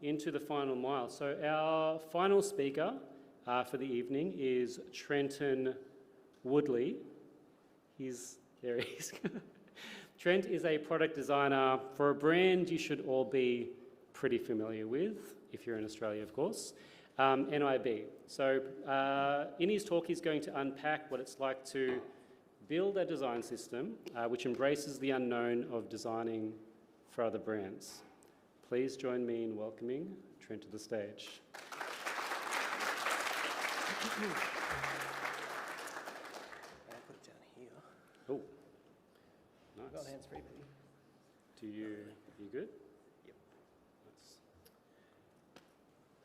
into the final mile. So our final speaker for the evening is Trenton Woodley. There he is. Trent is a product designer for a brand you should all be pretty familiar with, if you're in Australia, of course, NIB. So in his talk, he's going to unpack what it's like to build a design system which embraces the unknown of designing for other brands. Please join me in welcoming Trent to the stage. I'll put it down here. Oh, nice. Got hands free, baby. You good? Yep. Nice.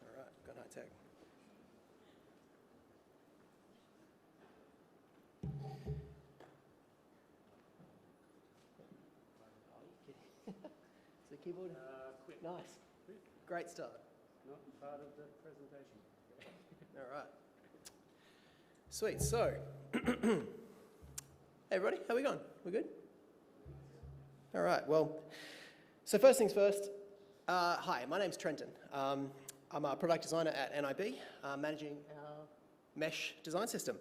All right, got high tech. Is the keyboard? Quick. Nice. Quick. Great start. Not part of the presentation. All right. Sweet. So, hey everybody, how we going? We good? All right. Well, so first things first. Hi, my name's Trenton. I'm a product designer at NIB, managing our mesh design system.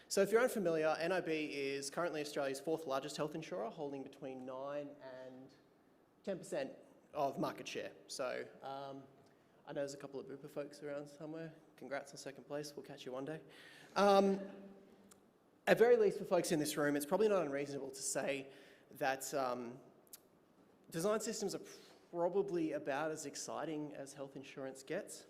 So if you're unfamiliar, NIB is currently Australia's 4th largest health insurer, holding between 9 and 10% of market share. So I know there's a couple of Bupa folks around somewhere. Congrats on 2nd place. We'll catch you one day. At very least, for folks in this room, it's probably not unreasonable to say that design systems are probably about as exciting as health insurance gets,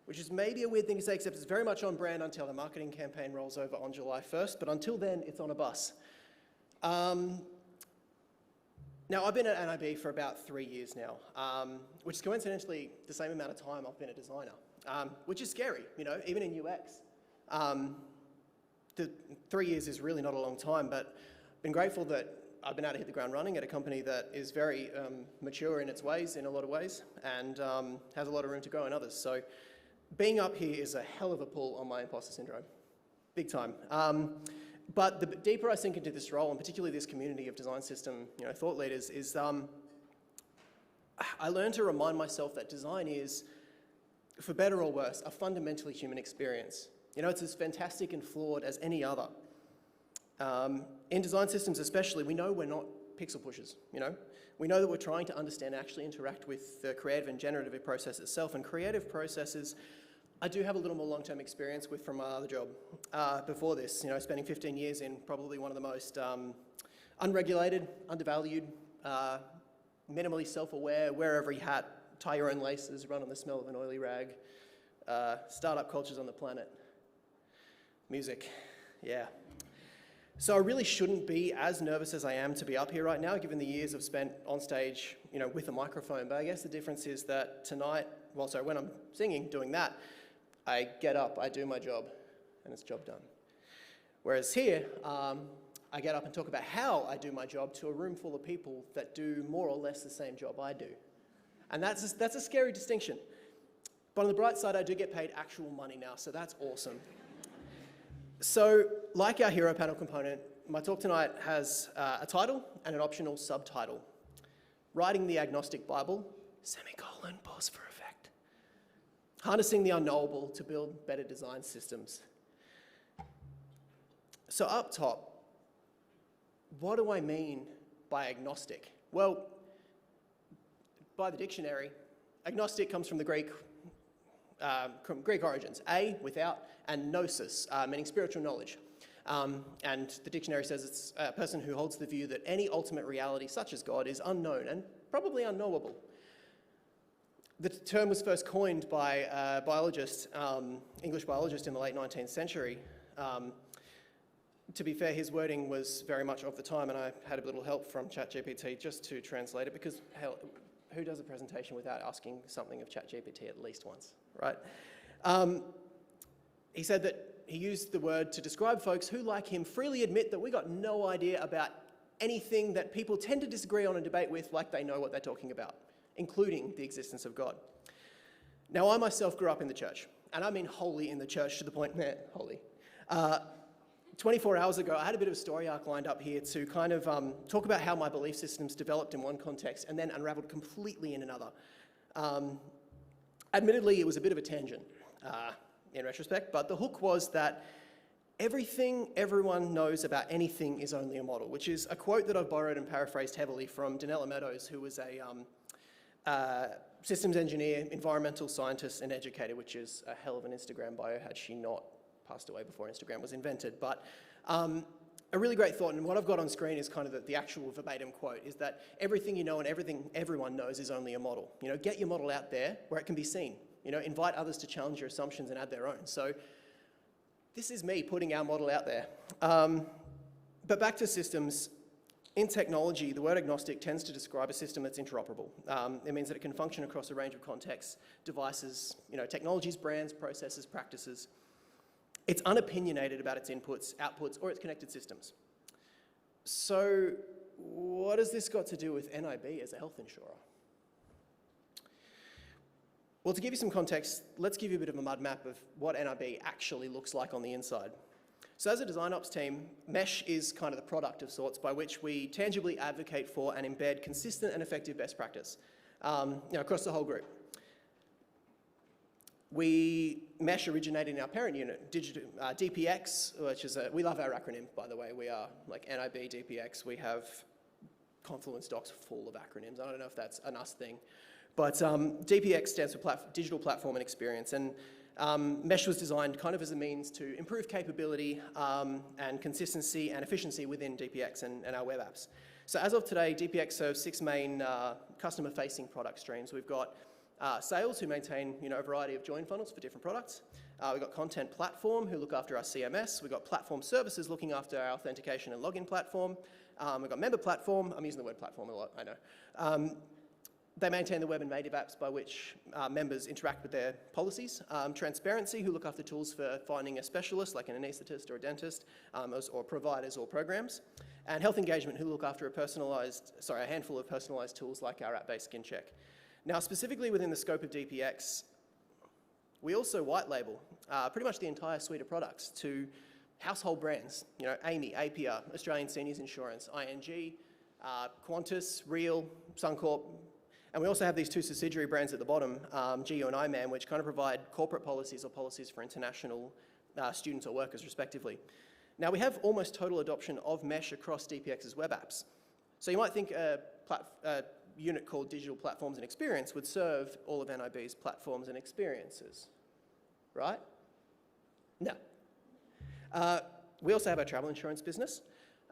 which is maybe a weird thing to say, except it's very much on brand until the marketing campaign rolls over on July 1st, but until then, it's on a bus. Now, I've been at NIB for about 3 years now, which is coincidentally the same amount of time I've been a designer, which is scary, you know, even in UX. The 3 years is really not a long time, but I've been grateful that I've been able to hit the ground running at a company that is very mature in its ways, in a lot of ways, and has a lot of room to grow in others. So being up here is a hell of a pull on my imposter syndrome, big time. But the deeper I sink into this role, and particularly this community of design system, thought leaders, is I learned to remind myself that design is, for better or worse, a fundamentally human experience. It's as fantastic and flawed as any other. In design systems especially, we know we're not pixel pushers, We know that we're trying to understand and actually interact with the creative and generative process itself. And creative processes, I do have a little more long-term experience with from my other job before this, spending 15 years in probably one of the most unregulated, undervalued, minimally self-aware, wear every hat, tie your own laces, run on the smell of an oily rag, startup cultures on the planet. Music, yeah. So I really shouldn't be as nervous as I am to be up here right now, given the years I've spent on stage, with a microphone. But I guess the difference is that tonight, when I'm singing, doing that, I get up, I do my job, and it's job done. Whereas here, I get up and talk about how I do my job to a room full of people that do more or less the same job I do. And that's a scary distinction. But on the bright side, I do get paid actual money now, so that's awesome. So, like our hero panel component, my talk tonight has a title and an optional subtitle. Writing the Agnostic Bible, pause for effect. Harnessing the Unknowable to build better design systems. So up top, what do I mean by agnostic? Well, by the dictionary, agnostic comes from the Greek origins, without, and gnosis, meaning spiritual knowledge. And the dictionary says it's a person who holds the view that any ultimate reality, such as God, is unknown and probably unknowable. The term was first coined by a biologist, English biologist in the late 19th century. To be fair, his wording was very much of the time, and I had a little help from ChatGPT just to translate it, because hell, who does a presentation without asking something of ChatGPT at least once, right? He said that he used the word to describe folks who, like him, freely admit that we got no idea about anything that people tend to disagree on and debate with like they know what they're talking about, including the existence of God. Now, I myself grew up in the church, and I mean wholly in the church to the point, holy. 24 hours ago, I had a bit of a story arc lined up here to kind of talk about how my belief systems developed in one context and then unraveled completely in another. Admittedly, it was a bit of a tangent in retrospect, but the hook was that everything everyone knows about anything is only a model, which is a quote that I've borrowed and paraphrased heavily from Donella Meadows, who was a systems engineer, environmental scientist, and educator, which is a hell of an Instagram bio had she not passed away before Instagram was invented. But a really great thought, and what I've got on screen is kind of the actual verbatim quote, is that everything you know and everything everyone knows is only a model. You know, get your model out there where it can be seen. You know, invite others to challenge your assumptions and add their own. So this is me putting our model out there. But back to systems. In technology, the word agnostic tends to describe a system that's interoperable. It means that it can function across a range of contexts, devices, you know, technologies, brands, processes, practices. It's unopinionated about its inputs, outputs, or its connected systems. So what has this got to do with NIB as a health insurer? Well, to give you some context, let's give you a bit of a mud map of what NIB actually looks like on the inside. So as a design ops team, Mesh is kind of the product of sorts by which we tangibly advocate for and embed consistent and effective best practice across the whole group. Mesh originated in our parent unit, DPX, which is we love our acronym, by the way. We are like NIB, DPX. We have Confluence docs full of acronyms. I don't know if that's an us thing. But DPX stands for Digital Platform and Experience. And Mesh was designed kind of as a means to improve capability and consistency and efficiency within DPX and our web apps. So as of today, DPX serves 6 main customer-facing product streams. We've got sales, who maintain a variety of join funnels for different products. We've got content platform, who look after our CMS. We've got platform services, looking after our authentication and login platform. We've got member platform. I'm using the word platform a lot, I know. They maintain the web and native apps by which members interact with their policies. Transparency, who look after tools for finding a specialist, like an anaesthetist or a dentist, or providers or programs. And health engagement, who look after a handful of personalized tools like our app-based skin check. Now, specifically within the scope of DPX, we also white label pretty much the entire suite of products to household brands, AMI, APR, Australian Seniors Insurance, ING, Qantas, Real, Suncorp. And we also have these 2 subsidiary brands at the bottom, GU and IMAN, which kind of provide corporate policies or policies for international students or workers, respectively. Now, we have almost total adoption of Mesh across DPX's web apps. So you might think a unit called Digital Platforms and Experience would serve all of NIB's platforms and experiences, right? No. We also have our travel insurance business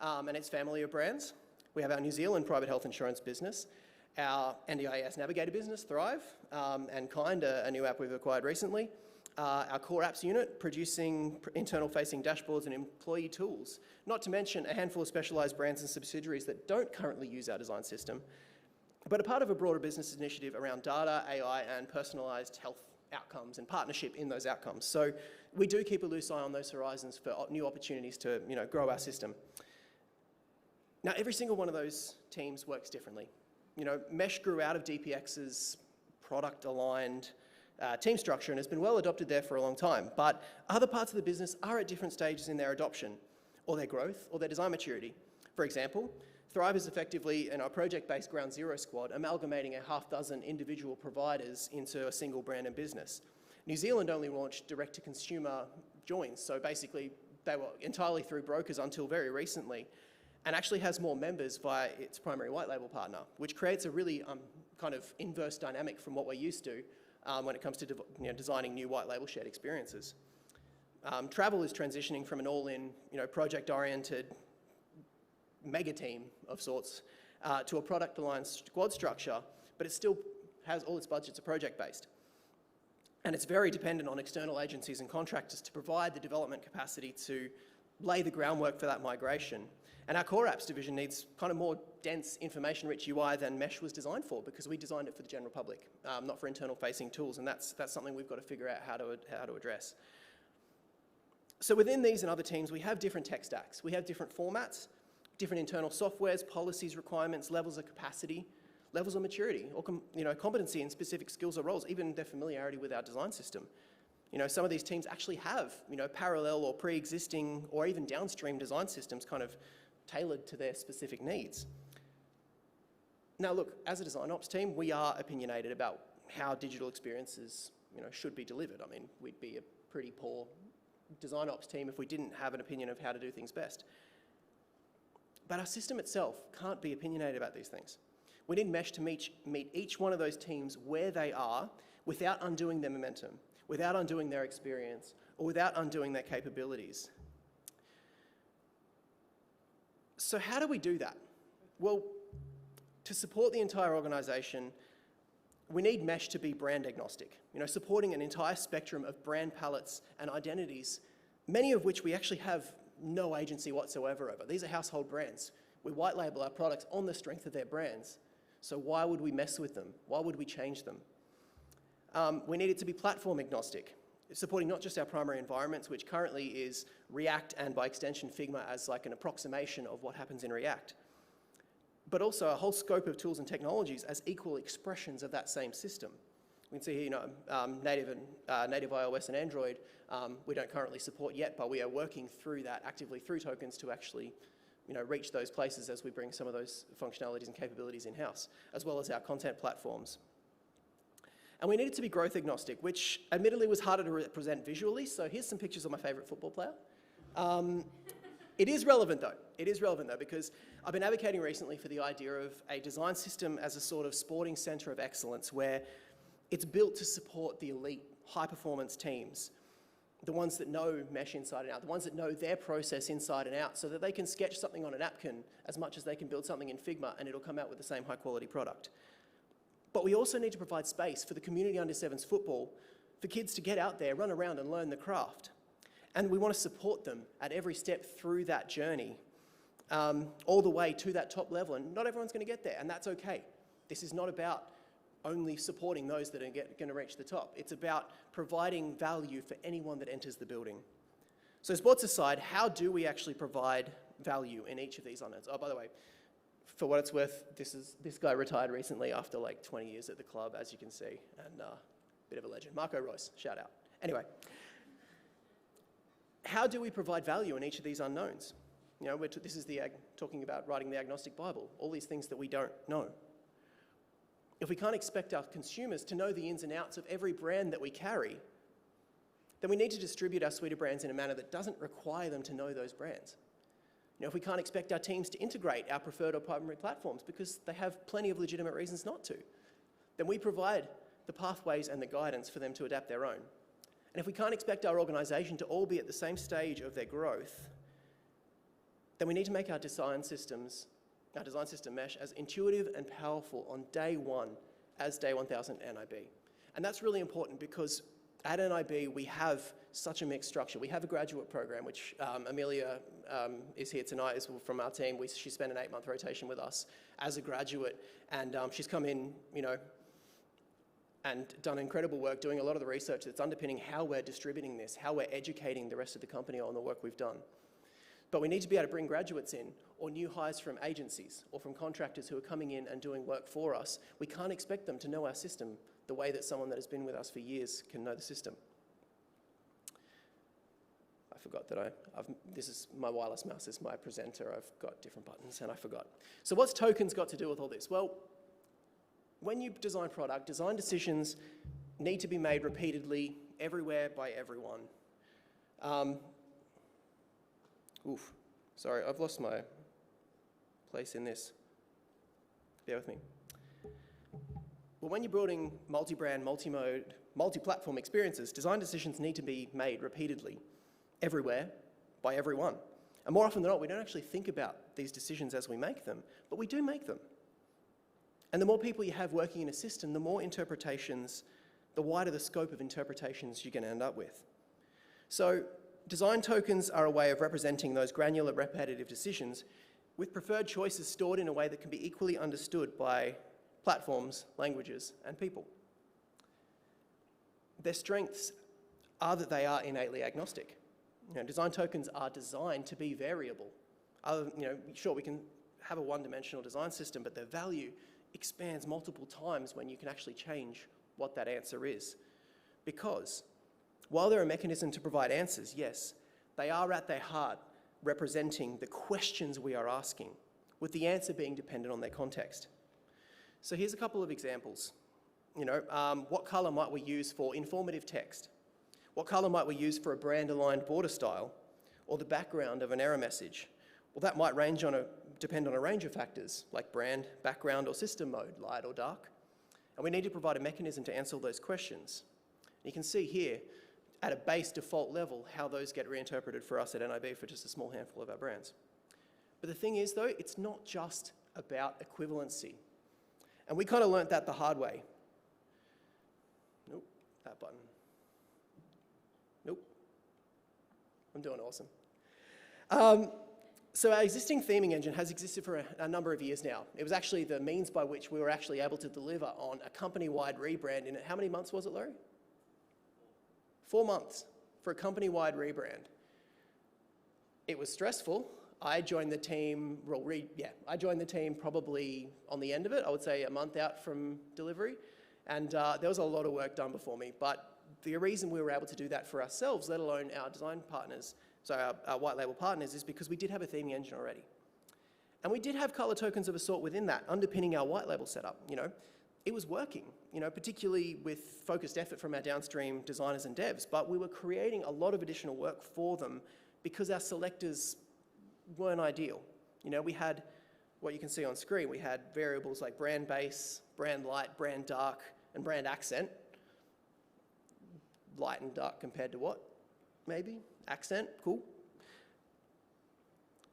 and its family of brands. We have our New Zealand private health insurance business, our NDIS Navigator business, Thrive, and Kind, a new app we've acquired recently. Our core apps unit, producing internal-facing dashboards and employee tools, not to mention a handful of specialised brands and subsidiaries that don't currently use our design system, but a part of a broader business initiative around data, AI, and personalised health outcomes and partnership in those outcomes. So we do keep a loose eye on those horizons for new opportunities to grow our system. Now, every single one of those teams works differently. Mesh grew out of DPX's product-aligned team structure and has been well adopted there for a long time. But other parts of the business are at different stages in their adoption, or their growth, or their design maturity. For example, Thrive is effectively in our project-based Ground Zero squad, amalgamating a half-dozen individual providers into a single brand and business. New Zealand only launched direct-to-consumer joins, so basically they were entirely through brokers until very recently, and actually has more members via its primary white label partner, which creates a really kind of inverse dynamic from what we're used to when it comes to designing new white label shared experiences. Travel is transitioning from an all-in project-oriented mega team of sorts to a product-aligned squad structure, but it still has all its budgets are project-based. And it's very dependent on external agencies and contractors to provide the development capacity to lay the groundwork for that migration. And our core apps division needs kind of more dense, information-rich UI than Mesh was designed for, because we designed it for the general public, not for internal-facing tools, and that's something we've got to figure out how to address. So within these and other teams, we have different tech stacks. We have different formats, different internal softwares, policies, requirements, levels of capacity, levels of maturity, or competency in specific skills or roles, even their familiarity with our design system. Some of these teams actually have parallel or pre-existing or even downstream design systems kind of tailored to their specific needs. Now look, as a design ops team, we are opinionated about how digital experiences should be delivered. I mean, we'd be a pretty poor design ops team if we didn't have an opinion of how to do things best. But our system itself can't be opinionated about these things. We need mesh to meet each one of those teams where they are without undoing their momentum, without undoing their experience, or without undoing their capabilities. So how do we do that? Well, to support the entire organisation, we need mesh to be brand agnostic, supporting an entire spectrum of brand palettes and identities, many of which we actually have no agency whatsoever over. These are household brands. We white label our products on the strength of their brands. So why would we mess with them? Why would we change them? We need it to be platform agnostic, supporting not just our primary environments, which currently is React and by extension Figma as like an approximation of what happens in React, but also a whole scope of tools and technologies as equal expressions of that same system. We can see here, native iOS and Android, we don't currently support yet, but we are working through that actively through tokens to actually reach those places as we bring some of those functionalities and capabilities in-house, as well as our content platforms. And we need it to be growth agnostic, which admittedly was harder to represent visually, so here's some pictures of my favourite football player. It is relevant though. It is relevant though, because I've been advocating recently for the idea of a design system as a sort of sporting centre of excellence where it's built to support the elite, high-performance teams, the ones that know mesh inside and out, the ones that know their process inside and out, so that they can sketch something on a napkin as much as they can build something in Figma and it'll come out with the same high-quality product. But we also need to provide space for the community under 7s football, for kids to get out there, run around and learn the craft. And we want to support them at every step through that journey, all the way to that top level. And not everyone's going to get there, and that's okay. This is not about only supporting those that are going to reach the top. It's about providing value for anyone that enters the building. So sports aside, how do we actually provide value in each of these unknowns? Oh, by the way, for what it's worth, this guy retired recently after like 20 years at the club, as you can see, and bit of a legend. Marco Royce, shout out. Anyway, how do we provide value in each of these unknowns? This is talking about writing the agnostic Bible, all these things that we don't know. If we can't expect our consumers to know the ins and outs of every brand that we carry, then we need to distribute our suite of brands in a manner that doesn't require them to know those brands. If we can't expect our teams to integrate our preferred or primary platforms because they have plenty of legitimate reasons not to, then we provide the pathways and the guidance for them to adapt their own. And if we can't expect our organisation to all be at the same stage of their growth, then we need to make our design system mesh as intuitive and powerful on day one as day 1000 NIB. And that's really important because at NIB we have such a mixed structure. We have a graduate program, which Amelia is here tonight is from our team. She spent an 8-month rotation with us as a graduate, and she's come in, and done incredible work doing a lot of the research that's underpinning how we're distributing this, how we're educating the rest of the company on the work we've done. But we need to be able to bring graduates in, or new hires from agencies, or from contractors who are coming in and doing work for us. We can't expect them to know our system the way that someone that has been with us for years can know the system. I forgot that this is my wireless mouse, is my presenter. I've got different buttons and I forgot. So what's tokens got to do with all this? Well, when you design product, design decisions need to be made repeatedly, everywhere, by everyone. Sorry, I've lost my place in this. Bear with me. Well, when you're building multi-brand, multi-mode, multi-platform experiences, design decisions need to be made repeatedly, everywhere, by everyone. And more often than not, we don't actually think about these decisions as we make them, but we do make them. And the more people you have working in a system, the more interpretations, the wider the scope of interpretations you're going to end up with. So design tokens are a way of representing those granular, repetitive decisions with preferred choices stored in a way that can be equally understood by platforms, languages, and people. Their strengths are that they are innately agnostic. Design tokens are designed to be variable. Sure, we can have a one-dimensional design system, but their value expands multiple times when you can actually change what that answer is. Because while they're a mechanism to provide answers, yes, they are at their heart representing the questions we are asking, with the answer being dependent on their context. So here's a couple of examples. What color might we use for informative text? What color might we use for a brand-aligned border style or the background of an error message? Well, that might depend on a range of factors like brand, background, or system mode, light or dark. And we need to provide a mechanism to answer those questions. You can see here, at a base default level, how those get reinterpreted for us at NIB for just a small handful of our brands. But the thing is, though, it's not just about equivalency. And we kind of learnt that the hard way. Nope, that button. Nope. I'm doing awesome. So our existing theming engine has existed for a number of years now. It was actually the means by which we were actually able to deliver on a company-wide rebrand in how many months was it, Larry? 4 months for a company-wide rebrand. It was stressful. I joined the team, I joined the team probably on the end of it, I would say a month out from delivery. And there was a lot of work done before me. But the reason we were able to do that for ourselves, let alone our design partners, so our white label partners, is because we did have a theming engine already. And we did have color tokens of a sort within that, underpinning our white label setup. It was working, particularly with focused effort from our downstream designers and devs, but we were creating a lot of additional work for them because our selectors weren't ideal. We had what you can see on screen. We had variables like brand base, brand light, brand dark, and brand accent. Light and dark compared to what? Maybe? Accent, cool.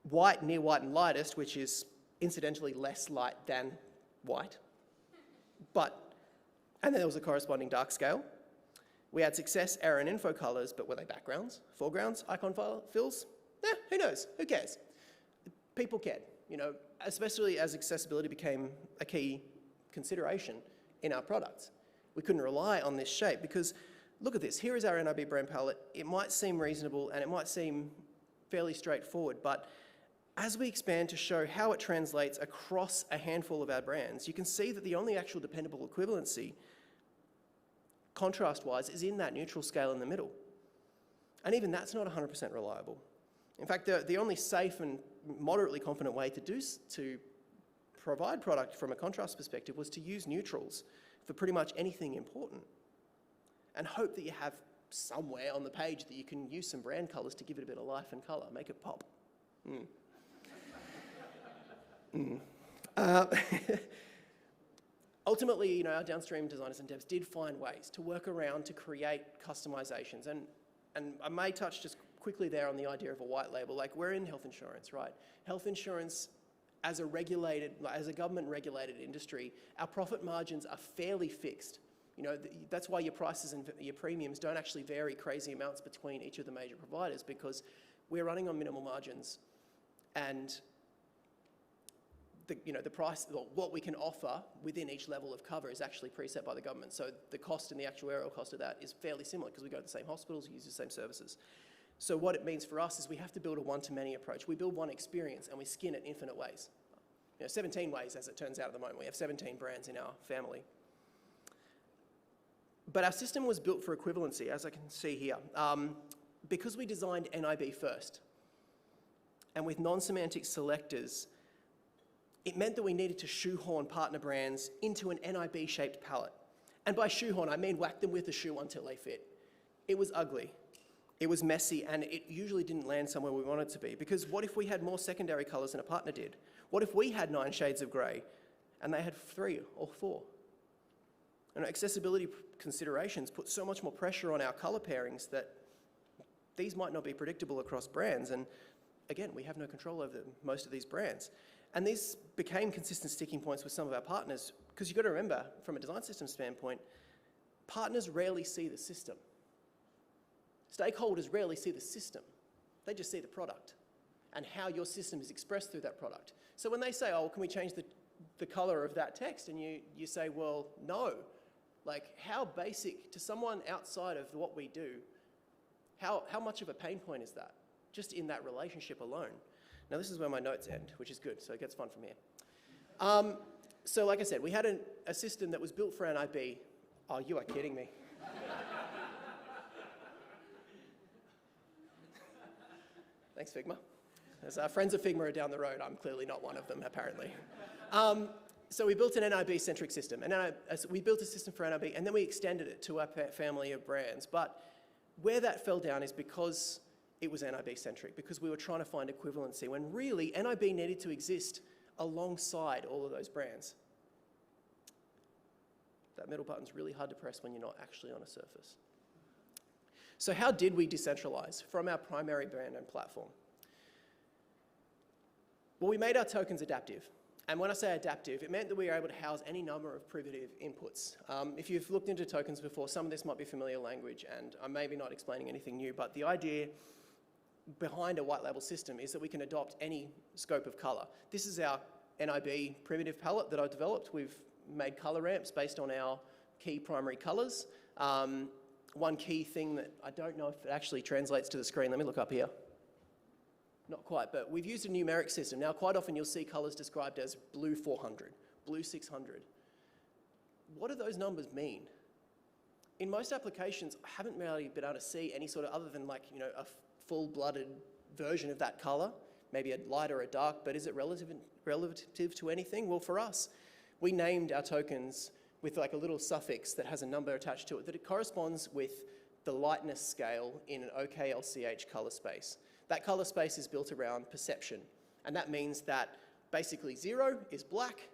White, near white and lightest, which is incidentally less light than white. And then there was a corresponding dark scale. We had success, error, and info colors, but were they backgrounds, foregrounds, icon fills? Who knows? Who cares? People cared, especially as accessibility became a key consideration in our products. We couldn't rely on this shape because look at this. Here is our NIB brand palette. It might seem reasonable and it might seem fairly straightforward, but as we expand to show how it translates across a handful of our brands, you can see that the only actual dependable equivalency, contrast-wise, is in that neutral scale in the middle. And even that's not 100% reliable. In fact, the only safe and moderately confident way to provide product from a contrast perspective was to use neutrals for pretty much anything important. And hope that you have somewhere on the page that you can use some brand colors to give it a bit of life and color, make it pop. Ultimately, our downstream designers and devs did find ways to work around to create customizations. And I may touch just quickly there on the idea of a white label. Like, we're in health insurance, right? Health insurance, as a government-regulated industry, our profit margins are fairly fixed. That's why your prices and your premiums don't actually vary crazy amounts between each of the major providers, because we're running on minimal margins, and the price, or what we can offer within each level of cover, is actually preset by the government. So the cost and the actuarial cost of that is fairly similar because we go to the same hospitals, use the same services. So what it means for us is we have to build a one-to-many approach. We build one experience and we skin it infinite ways. 17 ways, as it turns out at the moment. We have 17 brands in our family. But our system was built for equivalency, as I can see here. Because we designed NIB first, and with non-semantic selectors, it meant that we needed to shoehorn partner brands into an NIB-shaped palette. And by shoehorn, I mean whack them with a shoe until they fit. It was ugly, it was messy, and it usually didn't land somewhere we wanted it to be. Because what if we had more secondary colors than a partner did? What if we had 9 shades of gray and they had 3 or 4? And accessibility considerations put so much more pressure on our color pairings that these might not be predictable across brands. And again, we have no control over most of these brands. And these became consistent sticking points with some of our partners, because you've got to remember, from a design system standpoint, partners rarely see the system. Stakeholders rarely see the system. They just see the product and how your system is expressed through that product. So when they say, oh, can we change the color of that text? And you say, well, no. Like, how basic to someone outside of what we do, how much of a pain point is that, just in that relationship alone? Now, this is where my notes end, which is good, so it gets fun from here. So like I said, we had a system that was built for NIB. Oh, you are kidding me. Thanks, Figma. As our friends of Figma are down the road, I'm clearly not one of them, apparently. So we built an NIB-centric system, and we built a system for NIB, and then we extended it to our family of brands. But where that fell down is because it was NIB-centric, because we were trying to find equivalency, when really NIB needed to exist alongside all of those brands. That middle button's really hard to press when you're not actually on a surface. So how did we decentralize from our primary brand and platform? Well, we made our tokens adaptive. And when I say adaptive, it meant that we were able to house any number of primitive inputs. If you've looked into tokens before, some of this might be familiar language, and I'm maybe not explaining anything new, but the idea behind a white label system is that we can adopt any scope of color. This is our NIB primitive palette that I developed. We've made color ramps based on our key primary colors. One key thing that I don't know if it actually translates to the screen, let me look up here. Not quite, but we've used a numeric system. Now, quite often you'll see colors described as blue 400, blue 600. What do those numbers mean? In most applications, I haven't really been able to see any sort of, other than like, a full-blooded version of that color, maybe a light or a dark, but is it relative to anything? Well, for us, we named our tokens with like a little suffix that has a number attached to it, that it corresponds with the lightness scale in an OKLCH color space. That color space is built around perception, and that means that basically 0 is black,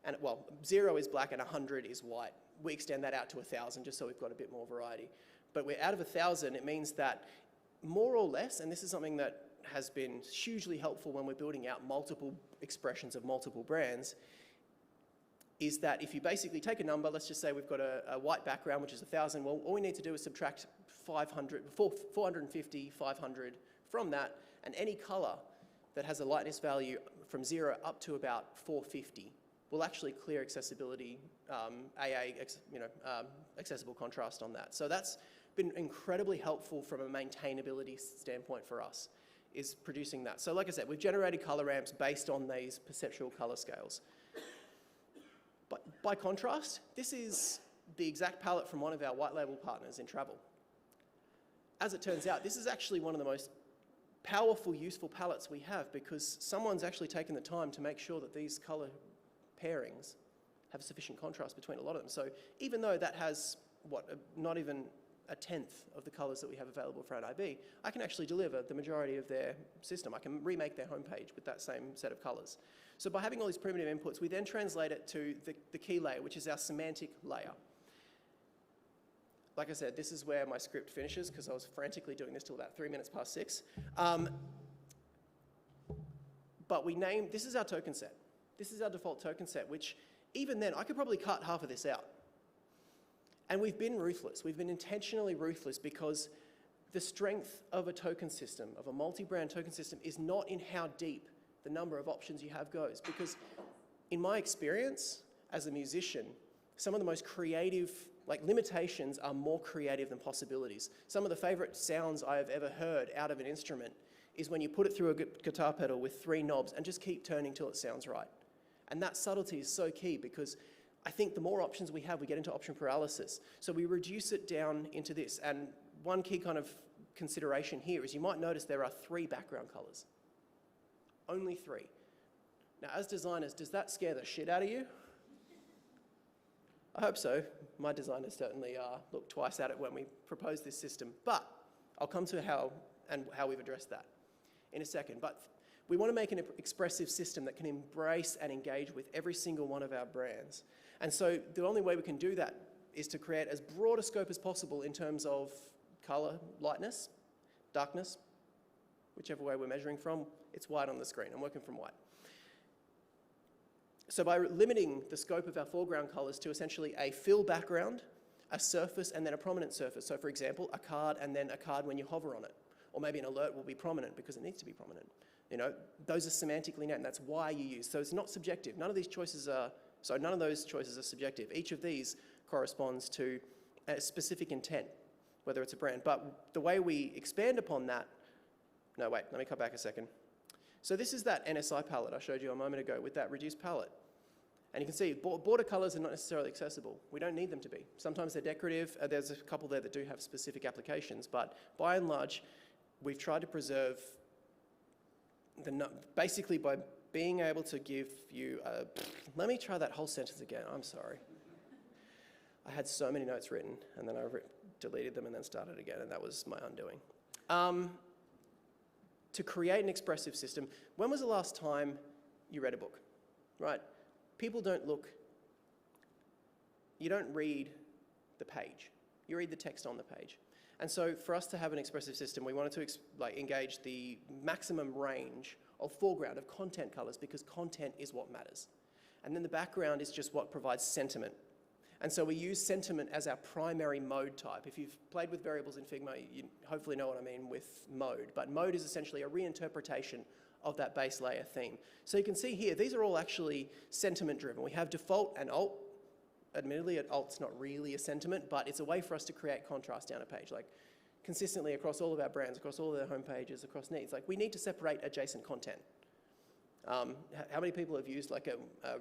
and 0 is black and 100 is white. We extend that out to 1,000 just so we've got a bit more variety. But we're out of 1,000, it means that more or less, and this is something that has been hugely helpful when we're building out multiple expressions of multiple brands, is that if you basically take a number, let's just say we've got a white background, which is 1,000, well, all we need to do is subtract 450, 500 from that, and any color that has a lightness value from 0 up to about 450 will actually clear accessibility, accessible contrast on that. So that's been incredibly helpful from a maintainability standpoint for us, is producing that. So like I said, we've generated color ramps based on these perceptual color scales. But by contrast, this is the exact palette from one of our white label partners in travel. As it turns out, this is actually one of the most powerful, useful palettes we have, because someone's actually taken the time to make sure that these color pairings have sufficient contrast between a lot of them. So even though that has, not even a tenth of the colors that we have available for NIB, I can actually deliver the majority of their system. I can remake their homepage with that same set of colors. So by having all these primitive inputs, we then translate it to the key layer, which is our semantic layer. Like I said, this is where my script finishes, because I was frantically doing this till about 3 minutes past 6. But this is our token set. This is our default token set, which even then, I could probably cut half of this out. And we've been ruthless. We've been intentionally ruthless, because the strength of a token system, of a multi-brand token system, is not in how deep the number of options you have goes. Because in my experience as a musician, some of the most creative, limitations are more creative than possibilities. Some of the favorite sounds I have ever heard out of an instrument is when you put it through a guitar pedal with 3 knobs and just keep turning till it sounds right. And that subtlety is so key, because I think the more options we have, we get into option paralysis. So we reduce it down into this. And one key kind of consideration here is you might notice there are 3 background colors. Only 3. Now, as designers, does that scare the shit out of you? I hope so. My designers certainly looked twice at it when we proposed this system. But I'll come to how we've addressed that in a second. But we want to make an expressive system that can embrace and engage with every single one of our brands. And so the only way we can do that is to create as broad a scope as possible in terms of color, lightness, darkness, whichever way we're measuring from. It's white on the screen. I'm working from white. So by limiting the scope of our foreground colors to essentially a fill background, a surface, and then a prominent surface. So for example, a card and then a card when you hover on it. Or maybe an alert will be prominent because it needs to be prominent. Those are semantically named. That's why you use. So it's not subjective. None of those choices are subjective. Each of these corresponds to a specific intent, whether it's a brand. But the way we expand upon that, no, wait, let me come back a second. So this is that NSI palette I showed you a moment ago with that reduced palette. And you can see border colors are not necessarily accessible. We don't need them to be. Sometimes they're decorative. There's a couple there that do have specific applications. But by and large, we've tried to preserve basically by being able to give you a... Let me try that whole sentence again. I'm sorry. I had so many notes written, and then I deleted them and then started again, and that was my undoing. To create an expressive system, when was the last time you read a book? Right? People don't look... You don't read the page. You read the text on the page. And so for us to have an expressive system, we wanted to engage the maximum range of foreground, of content colors, because content is what matters. And then the background is just what provides sentiment. And so we use sentiment as our primary mode type. If you've played with variables in Figma, you hopefully know what I mean with mode. But mode is essentially a reinterpretation of that base layer theme. So you can see here, these are all actually sentiment driven. We have default and alt. Admittedly, alt's not really a sentiment, but it's a way for us to create contrast down a page, like consistently across all of our brands, across all of their homepages, across needs. Like, we need to separate adjacent content. How many people have used like a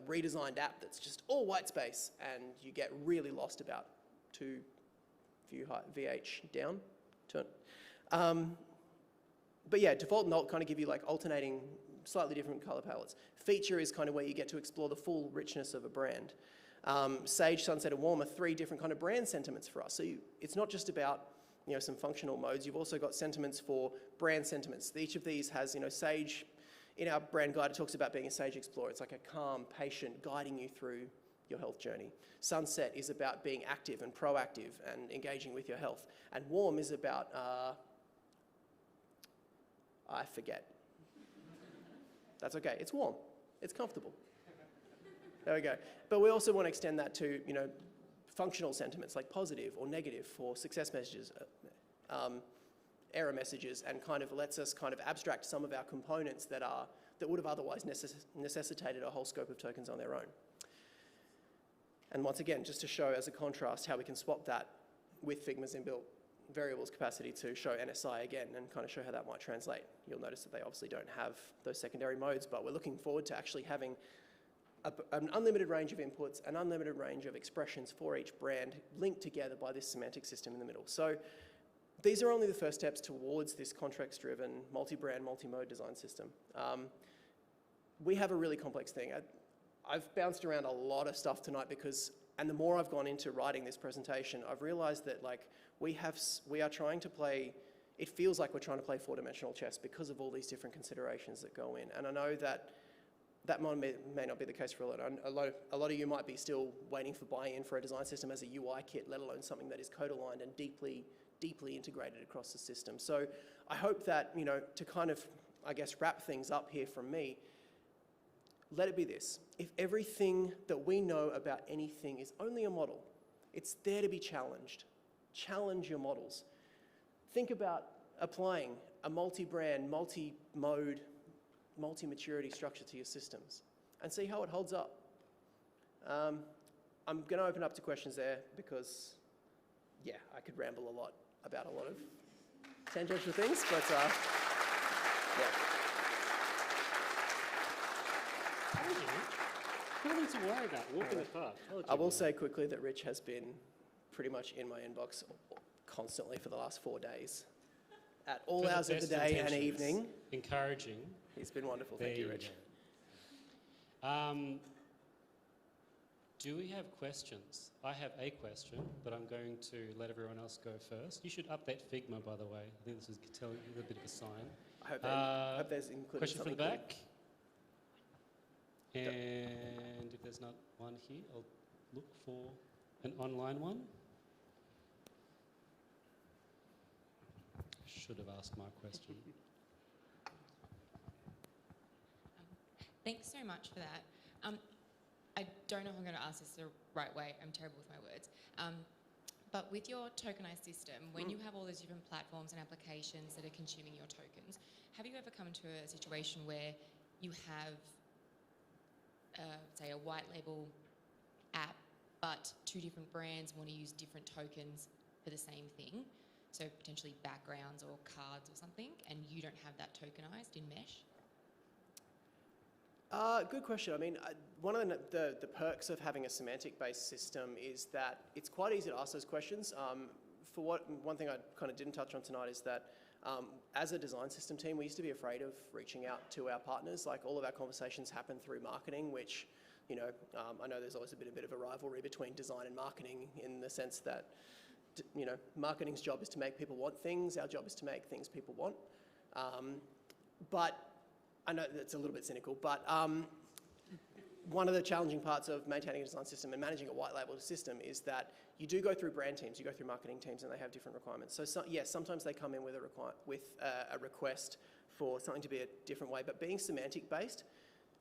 redesigned app that's just all white space and you get really lost about 2 view height, VH down? But yeah, default and alt kind of give you like alternating, slightly different color palettes. Feature is kind of where you get to explore the full richness of a brand. Sage, Sunset, and Warm are 3 different kind of brand sentiments for us. So it's not just about some functional modes. You've also got sentiments for brand sentiments. Each of these has, Sage, in our brand guide, it talks about being a Sage explorer. It's like a calm, patient, guiding you through your health journey. Sunset is about being active and proactive and engaging with your health. And Warm is about, I forget. That's okay, it's warm, it's comfortable. There we go. But we also want to extend that to, functional sentiments like positive or negative for success messages, error messages, and kind of lets us kind of abstract some of our components that would have otherwise necessitated a whole scope of tokens on their own. And once again, just to show as a contrast how we can swap that with Figma's inbuilt variables capacity to show NSI again and kind of show how that might translate. You'll notice that they obviously don't have those secondary modes, but we're looking forward to actually having an unlimited range of inputs, an unlimited range of expressions for each brand linked together by this semantic system in the middle. So these are only the first steps towards this context-driven, multi-brand, multi-mode design system. We have a really complex thing. I've bounced around a lot of stuff tonight and the more I've gone into writing this presentation, I've realized that we are trying to play, it feels like we're trying to play 4-dimensional chess because of all these different considerations that go in. And I know that may not be the case for a lot of you might be still waiting for buy-in for a design system as a UI kit, let alone something that is code-aligned and deeply integrated across the system. So I hope that, to kind of, I guess, wrap things up here from me, let it be this. If everything that we know about anything is only a model, it's there to be challenged. Challenge your models. Think about applying a multi-brand, multi-mode, multi-maturity structure to your systems and see how it holds up. I'm going to open up to questions there because, yeah, I could ramble a lot about a lot of tangential things, but yeah. Nothing to worry about. Walk in the park. I will say quickly that Rich has been pretty much in my inbox constantly for the last 4 days. At all hours of the day and evening. Encouraging. He's been wonderful. Thank you, Rich. Do we have questions? I have a question, but I'm going to let everyone else go first. You should update Figma, by the way. I think this is telling you a bit of a sign. I hope there's included question something from the back. And if there's not one here, I'll look for an online one. Should have asked my question. Thanks so much for that. I don't know if I'm going to ask this the right way. I'm terrible with my words. But with your tokenized system, when you have all those different platforms and applications that are consuming your tokens, have you ever come to a situation where you have, say, a white label app, but 2 different brands want to use different tokens for the same thing? So potentially backgrounds or cards or something, and you don't have that tokenized in Mesh? Good question. I mean, one of the perks of having a semantic-based system is that it's quite easy to ask those questions. One thing I kind of didn't touch on tonight is that As a design system team, we used to be afraid of reaching out to our partners. Like all of our conversations happen through marketing, which, I know there's always a bit of a rivalry between design and marketing in the sense that, marketing's job is to make people want things. Our job is to make things people want. But I know that's a little bit cynical, but one of the challenging parts of maintaining a design system and managing a white label system is that you do go through brand teams, you go through marketing teams, and they have different requirements. So yes, sometimes they come in with a request for something to be a different way, but being semantic based,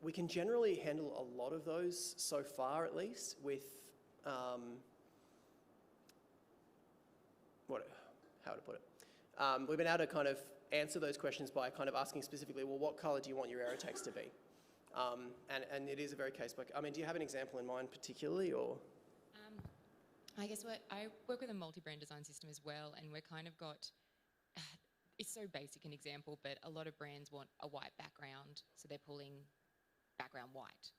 we can generally handle a lot of those so far, at least, with how to put it. We've been able to kind of answer those questions by kind of asking specifically, well, what color do you want your arrow text to be? And it is a very case by. I mean, do you have an example in mind particularly, or? I guess I work with a multi-brand design system as well, and we're kind of got. It's so basic an example, but a lot of brands want a white background, so they're pulling background white.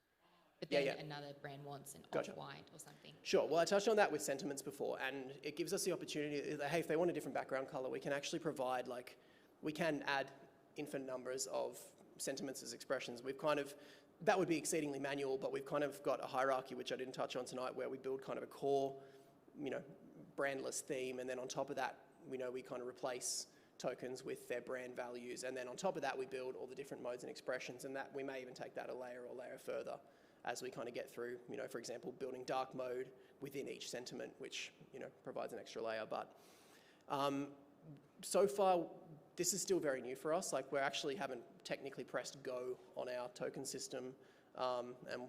But then another brand wants an off-white or something. Sure. Well, I touched on that with sentiments before, and it gives us the opportunity that, hey, if they want a different background color, we can actually provide, like, we can add infinite numbers of sentiments as expressions. We've kind of, that would be exceedingly manual, but we've kind of got a hierarchy, which I didn't touch on tonight, where we build kind of a core, brandless theme, and then on top of that, we kind of replace tokens with their brand values, and then on top of that, we build all the different modes and expressions, and that we may even take that a layer further as we kind of get through, for example, building dark mode within each sentiment, which, provides an extra layer. But so far, this is still very new for us. Like, we actually haven't technically pressed go on our token system. And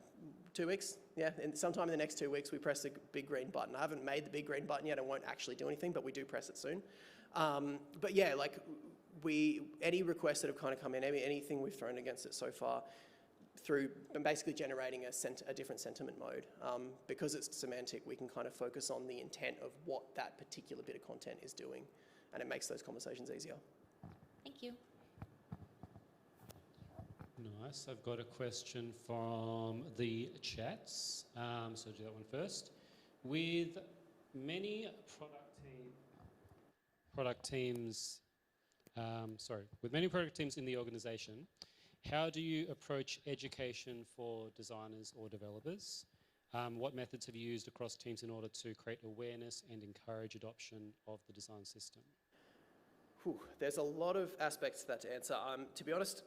2 weeks, and sometime in the next 2 weeks, we press the big green button. I haven't made the big green button yet. I won't actually do anything, but we do press it soon. But yeah, like, any requests that have kind of come in, anything we've thrown against it so far, through basically generating a different sentiment mode. Because it's semantic, we can kind of focus on the intent of what that particular bit of content is doing, and it makes those conversations easier. Thank you. Nice. I've got a question from the chats. So I'll do that one first. With many product teams in the organisation, how do you approach education for designers or developers? What methods have you used across teams in order to create awareness and encourage adoption of the design system? There's a lot of aspects to that to answer. To be honest,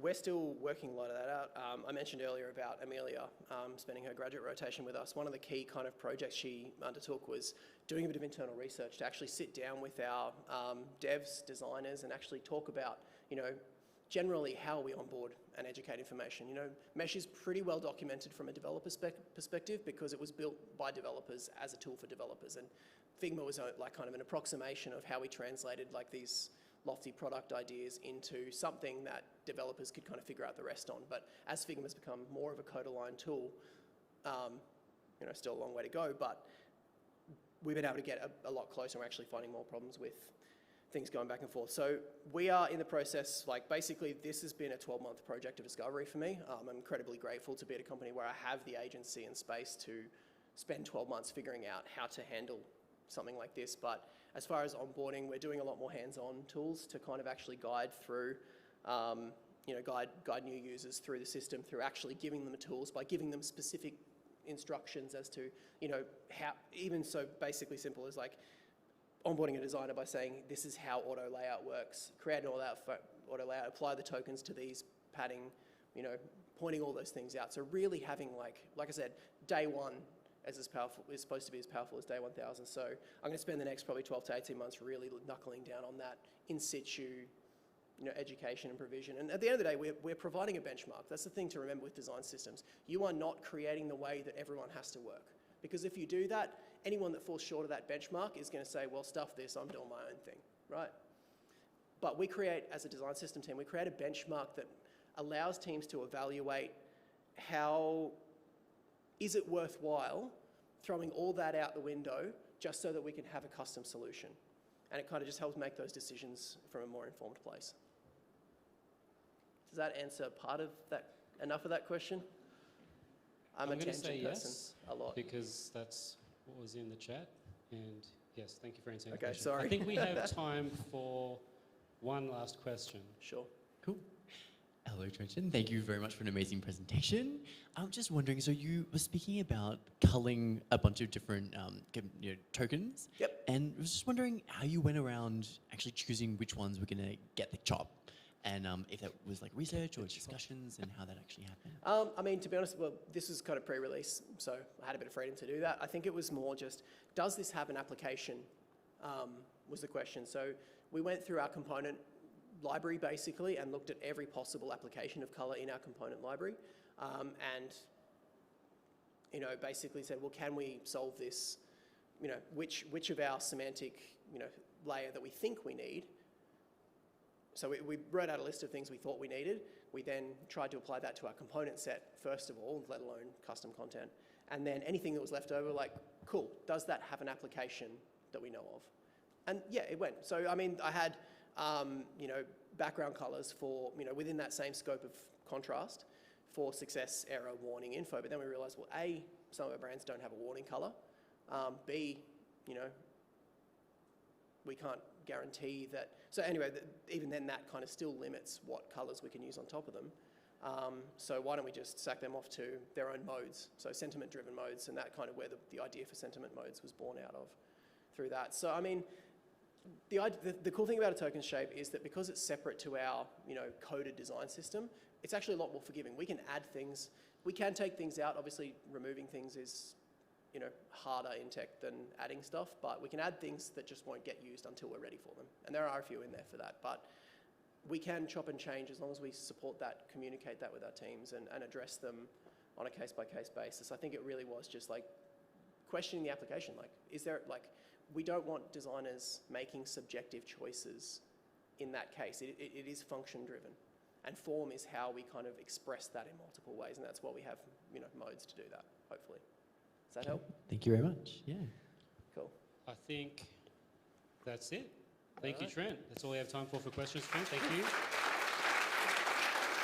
we're still working a lot of that out. I mentioned earlier about Amelia spending her graduate rotation with us. One of the key kind of projects she undertook was doing a bit of internal research to actually sit down with our devs, designers, and actually talk about, generally how we onboard and educate information. Mesh is pretty well documented from a developer perspective because it was built by developers as a tool for developers, and Figma was like kind of an approximation of how we translated like these lofty product ideas into something that developers could kind of figure out the rest on. But as Figma has become more of a code-aligned tool, still a long way to go, but we've been able to get a lot closer. We're actually finding more problems with things going back and forth. So we are in the process, like basically this has been a 12-month project of discovery for me. I'm incredibly grateful to be at a company where I have the agency and space to spend 12 months figuring out how to handle something like this. But as far as onboarding, we're doing a lot more hands-on tools to kind of actually guide through, guide new users through the system, through actually giving them the tools, by giving them specific instructions as to, how, even so basically simple as like onboarding a designer by saying, this is how auto layout works, create an auto layout, apply the tokens to these padding, pointing all those things out. So really having like I said, day one is supposed to be as powerful as day 1000. So I'm going to spend the next probably 12 to 18 months really knuckling down on that in situ, education and provision. And at the end of the day, we're providing a benchmark. That's the thing to remember with design systems. You are not creating the way that everyone has to work. Because if you do that, anyone that falls short of that benchmark is going to say, well, stuff this, I'm doing my own thing, right? But we create, as a design system team, we create a benchmark that allows teams to evaluate how is it worthwhile throwing all that out the window just so that we can have a custom solution? And it kind of just helps make those decisions from a more informed place. Does that answer part of that, enough of that question? I'm a tangent person yes, a lot. Because that's what was in the chat. And yes, thank you for answering the Okay, question. sorry. I think we have time for one last question. Sure. Cool. Hello, Trenton. Thank you very much for an amazing presentation. I'm just wondering, so you were speaking about culling a bunch of different tokens. Yep. And I was just wondering how you went around actually choosing which ones were going to get the chop. And if that was like research or discussions and how that actually happened. I mean, to be honest, well, this was kind of pre-release, so I had a bit of freedom to do that. I think it was more just, does this have an application, was the question. So we went through our component library basically and looked at every possible application of colour in our component library, and basically said, well, can we solve this? Which of our semantic layer that we think we need. So we wrote out a list of things we thought we needed. We then tried to apply that to our component set first of all, let alone custom content, and then anything that was left over, like, cool, does that have an application that we know of? And yeah, it went. So I mean, I had background colors for, within that same scope of contrast for success, error, warning, info. But then we realized, well, A, some of our brands don't have a warning color. B, we can't guarantee that. So anyway, even then that kind of still limits what colors we can use on top of them. So why don't we just sack them off to their own modes? So sentiment-driven modes, and that kind of where the idea for sentiment modes was born out of through that. So I mean, the cool thing about a token shape is that because it's separate to our coded design system, it's actually a lot more forgiving. We can add things, we can take things out. Obviously, removing things is harder in tech than adding stuff, but we can add things that just won't get used until we're ready for them. And there are a few in there for that, but we can chop and change as long as we support that, communicate that with our teams, and address them on a case-by-case basis. I think it really was just like questioning the application. Like, is there, like, we don't want designers making subjective choices in that case. It is function-driven, and form is how we kind of express that in multiple ways, and that's what we have, modes to do that, hopefully. Does that help? Thank you very much. Yeah. Cool. I think that's it. Thank you, Trent. That's all we have time for questions, Trent. Thank you.